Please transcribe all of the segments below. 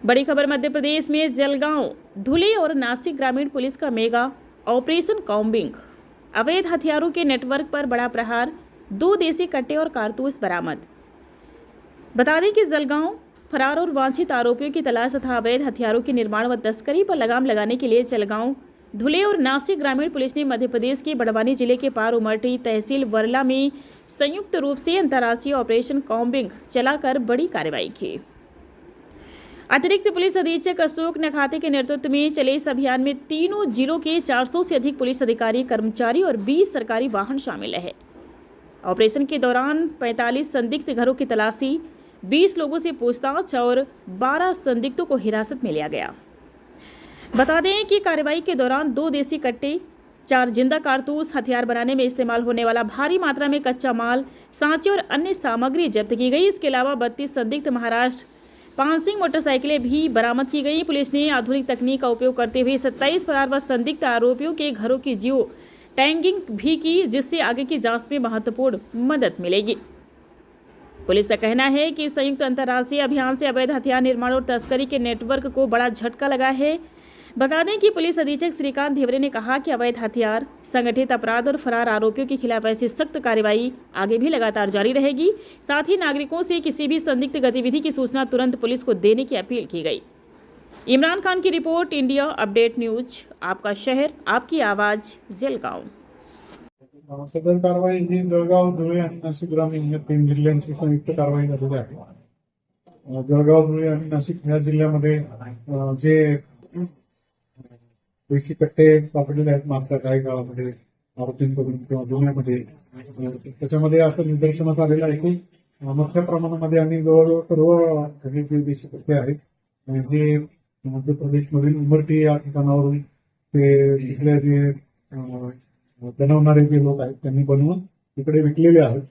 बड़ी खबर मध्य प्रदेश में जलगांव, धुले और नासिक ग्रामीण पुलिस का मेगा ऑपरेशन कॉम्बिंग। अवैध हथियारों के नेटवर्क पर बड़ा प्रहार, 2 देसी कट्टे और कारतूस बरामद। बता दें कि जलगांव फरार और वांछित आरोपियों की तलाश तथा अवैध हथियारों के निर्माण व तस्करी पर लगाम लगाने के लिए जलगांव, धुले और नासिक ग्रामीण पुलिस ने मध्य प्रदेश के बड़वानी जिले के पार उमरठी तहसील वरला में संयुक्त रूप से अंतर्राष्ट्रीय ऑपरेशन कॉम्बिंग चलाकर बड़ी कार्रवाई की। अतिरिक्त पुलिस अधीक्षक अशोक नखाते के नेतृत्व में चले इस अभियान में तीनों जिलों के 400 से अधिक पुलिस अधिकारी, कर्मचारी और 20 सरकारी वाहन शामिल रहे। ऑपरेशन के दौरान 45 संदिग्ध घरों की तलाशी, 20 लोगों से पूछताछ और 12 संदिग्धों को हिरासत में लिया गया। बता दें कि कार्रवाई के दौरान 2 देसी कट्टे, 4 जिंदा कारतूस, हथियार बनाने में इस्तेमाल होने वाला भारी मात्रा में कच्चा माल, सांचे और अन्य सामग्री जब्त की गई। इसके अलावा 32 संदिग्ध महाराष्ट्र पांसिंग मोटरसाइकिलें भी बरामद की गई। पुलिस ने आधुनिक तकनीक का उपयोग करते हुए 27 फरार व संदिग्ध आरोपियों के घरों की जियो टैगिंग भी की, जिससे आगे की जांच में महत्वपूर्ण मदद मिलेगी। पुलिस का कहना है कि संयुक्त अंतर्राष्ट्रीय अभियान से अवैध हथियार निर्माण और तस्करी के नेटवर्क को बड़ा झटका लगा है। बता दें कि पुलिस अधीक्षक श्रीकांत धेवरे ने कहा कि अवैध हथियार, संगठित अपराध और फरार आरोपियों के खिलाफ ऐसी सख्त कार्रवाई आगे भी लगातार जारी रहेगी। साथ ही नागरिकों से किसी भी संदिग्ध गतिविधि की सूचना तुरंत पुलिस को देने की अपील की गई। इमरान खान की रिपोर्ट, इंडिया अपडेट न्यूज, आपका शहर आपकी आवाज, जलगांव। सदर कारवाई ही जळगाव, धुळे आणि नाशिक ग्रामीण या 3 जिल्ह्यांची संयुक्त कारवाई झालेली आहे। जळगाव, धुळे आणि नाशिक या जिल्ह्यामध्ये जे देशी कट्टे सापडलेले आहेत मागच्या काही काळामध्ये आरोपींकडून किंवा गुन्ह्यामध्ये, त्याच्यामध्ये असं निदर्शनास आलेलं आहे की मोठ्या प्रमाणामध्ये आणि जवळजवळ सर्व हे जे देशी कट्टे आहेत जे मध्य प्रदेशमधील उमरठी या ठिकाणावरून ते तिथले जे बनवणारे जे लोक आहेत त्यांनी बनवून इकडे विकलेले आहेत।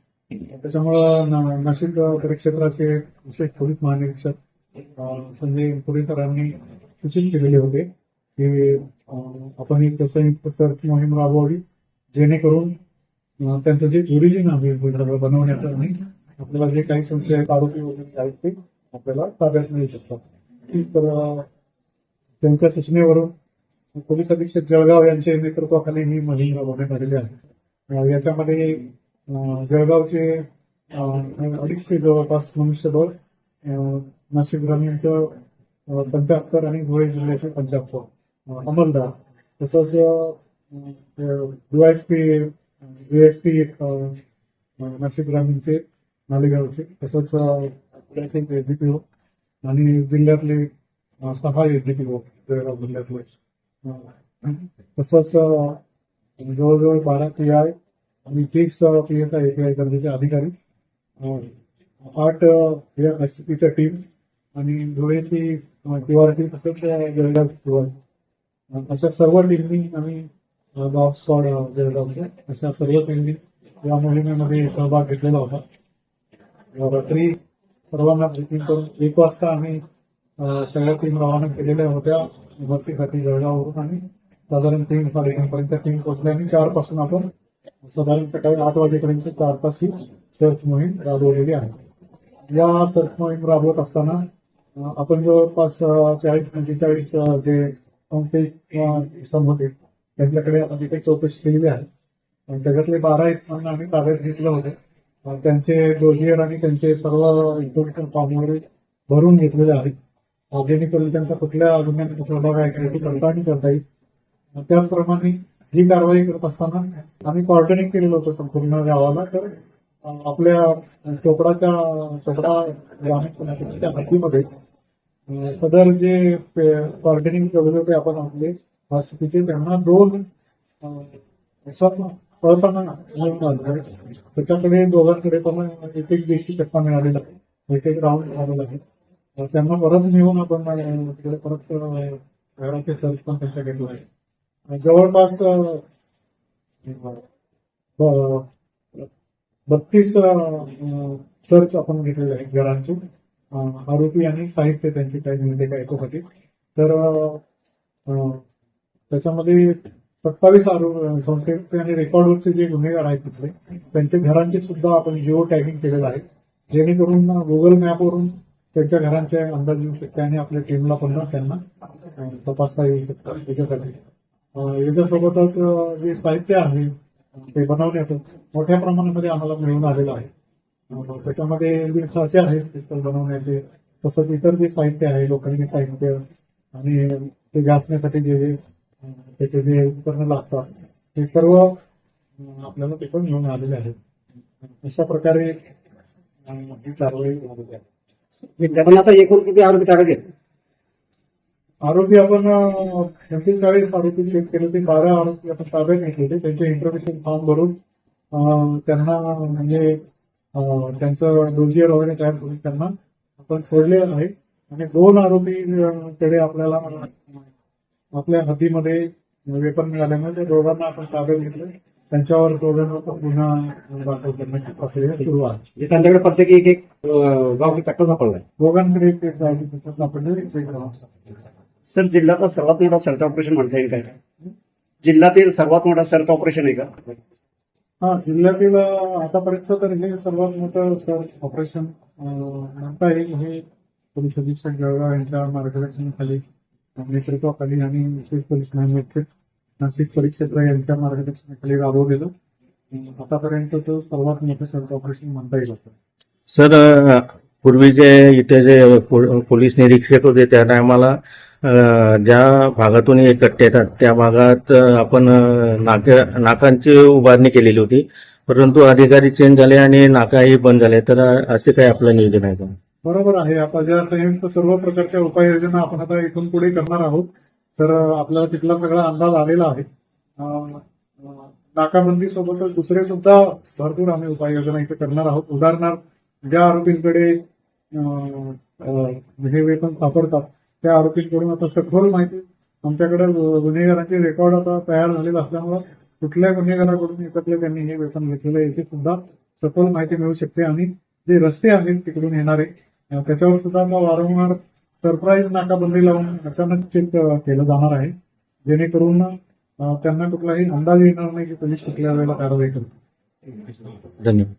त्याच्यामुळं नाशिक परिक्षेत्राचे विशेष पोलीस महानिरीक्षक संजय पुरे सरांनी सूचित केलेले होते की आपण एक संयुक्त सर्च मोहीम राबवावी, जेणेकरून त्यांचं जे ओरिजिन आहे सगळं बनवण्याचं आणि आपल्याला जे काही संशयित आरोपी वगैरे आहेत ते आपल्याला ताब्यात मिळू शकतात। तर त्यांच्या सूचनेवरून पोलीस अधीक्षक जळगाव यांच्या नेतृत्वाखाली ही मोहीम राबवण्यात आलेली आहे। याच्यामध्ये जळगावचे 250 जवळपास मनुष्यबळ, नाशिक ग्रामीणचं 75 आणि धुळे जिल्ह्याचे 75 अंमलदार, तसंच डीएसपी नाशिक ग्रामीणचे नालेगावचे, तसंच डीपीओ आणि जिल्ह्यातले 6 डीपीओ जळगाव जिल्ह्यातले, तसंच जवळजवळ 12 PI आणि 30 PSI API दर्जाचे अधिकारी, 8 SCPच्या टीम आणि धुळेची QRT, तसंच जळगाव QRT, अशा सर्व टीमनी आणि डॉग स्क्वॉड जळगावचे अशा सर्व टीमनी या मोहिमेमध्ये सहभाग घेतलेला होता। रात्री सर्वांना ब्रीफिंग करून 1 वाजता आम्ही सगळ्या टीम रवाना केलेल्या होत्या भरतीसाठी जळगाववरून आणि साधारण 3-3:30 पर्यंत टीम पोहोचली आणि 4 पासून आपण साधारण सकाळी 8 वाजेपर्यंत 4 तास ही सर्च मोहीम राबवलेली आहे। या सर्च मोहीम राबवत असताना आपण जवळपास 40-45 जे संशयित किंवा इसम होते त्यांच्याकडे आपण तिथे चौकशी केलेली आहे आणि त्याच्यातले 12 इसमांना आम्ही ताब्यात घेतलं होतं। त्यांचे डोजियर आणि त्यांचे सर्व इन्फॉर्मेशन फॉर्म वगैरे भरून घेतलेले आहेत, जेणेकरून त्यांचा कुठल्या गुन्ह्यात सहभाग आहे याची पडताळणी करता येईल। त्याचप्रमाणे ही कारवाई करत असताना आम्ही कॉर्डनिंग केलेलं होतं संपूर्ण गावाला। तर आपल्या चोपडा ग्रामीण पंचायतीच्या हद्दीमध्ये सदर जे कॉर्डनिंग केलेले होते आपण आपले वासितीचे, त्यांना 2 पळताना त्याच्याकडे दोघांकडे पण एक देशी कट्टा मिळालेला आहे, एक राऊंड मिळालेला आहे। त्यांना परत नेऊन आपण तिकडे परत घराचे सर्च पण त्यांच्या घेतलं आहे। जवळपास 32 सर्च आपण घेतलेले आहेत घरांचे, आरोपी आणि साहित्य त्यांची टॅगमध्ये काय याच्यासाठी। तर त्याच्यामध्ये 27 संशयित आणि रेकॉर्डवरचे जे गुन्हेगार आहेत तिथले त्यांच्या घरांचे सुद्धा आपण जिओ टॅगिंग केलेलं आहे, जेणेकरून गुगल मॅपवरून त्यांच्या घरांचे अंदाज येऊ शकते आणि आपल्या टीमला पण त्यांना तपासता येऊ शकतं याच्यासाठी. याच्यासोबतच जे साहित्य आहे ते बनवण्याचं मोठ्या प्रमाणामध्ये आम्हाला मिळून आलेलं आहे. त्याच्यामध्ये जे साचे आहेत पिस्तल बनवण्याचे, तसंच इतर जे साहित्य आहे लोखंडी साहित्य आणि ते घासण्यासाठी जे त्याचे जे उपकरणं लागतात ते सर्व आपल्याला तिथून मिळून आलेले आहेत. अशा प्रकारे ही कारवाई झालेली आहे. पण आता एकूण किती आरोपी ताब्यात आहेत? आरोपी आपण 45 आरोपी चेक केले ते 12 आरोपी आपण ताब्यात घेतले. त्यांचे इंट्रोगेशन फॉर्म भरून त्यांना म्हणजे त्यांचं डोजियर वगैरे तयार करून त्यांना आपण सोडले आहे आणि 2 आरोपी कडे आपल्याला आपल्या हद्दीमध्ये वेपन मिळाल्यामुळे त्या दोघांना आपण ताब्यात घेतलं. त्यांच्यावर दोघांवर गुन्हा दाखल करण्याची प्रक्रिया सुरू आहे. म्हणजे त्यांच्याकडे प्रत्येकी एक गावठी कट्टा सापडलाय. दोघांकडे एक गावठी कट्टा सापडले, एक गाव सापडले. सर, जिल्ह्यातला सर्वात मोठा सर्च ऑपरेशन म्हणता येईल काय? जिल्ह्यातील सर्वात मोठा सर्च ऑपरेशन आहे का? हा, जिल्ह्यातील आतापर्यंत तर हे सर्वात मोठं सर्च ऑपरेशन म्हणता येईल. हे पोलीस अधीक्षक जळगाव यांच्या मार्गदर्शनाखाली नेतृत्वाखाली आणि विशेष पोलीस महानिरीक्षक नाशिक परिक्षेत्र यांच्या मार्गदर्शनाखाली राबवलेलं आतापर्यंतचं सर्वात मोठं सर्च ऑपरेशन म्हणता येईल. सर, पूर्वी जे इथे जे पोलीस निरीक्षक होते त्या टायमाला ज्या भागातून हे कट्टे येतात त्या भागात आपण नाकांची उभारणी केलेली होती, परंतु अधिकारी चेंज झाले आणि नाकाही बंद झाले. तर असे काय आपलं नियोजन आहे का? बरोबर आहे. आता ज्या संयुक्त सर्व प्रकारच्या उपाययोजना आपण आता इथून पुढे करणार आहोत, तर आपल्याला तिथला सगळा अंदाज आलेला आहे. नाकाबंदी सोबतच दुसरे सुद्धा भरपूर आम्ही उपाययोजना इथे करणार आहोत. उदाहरणार्थ ज्या आरोपींकडे हे वेपन सापडतात त्या आरोपींकडून आता सखोल माहिती आमच्याकडे गुन्हेगारांचे रेकॉर्ड आता तयार झालेला असल्यामुळे कुठल्या गुन्हेगाराकडून एकत्र त्यांनी हे वेपन घेतलेलं याची सुद्धा सखोल माहिती मिळू शकते. आणि जे रस्ते आहेत तिकडून येणारे त्याच्यावर सुद्धा आता वारंवार सरप्राईज नाकाबंदी लावून अचानक चेक केलं जाणार आहे, जेणेकरून त्यांना कुठलाही अंदाज येणार नाही की पोलीस कुठल्या वेळेला कारवाई करतात. धन्यवाद.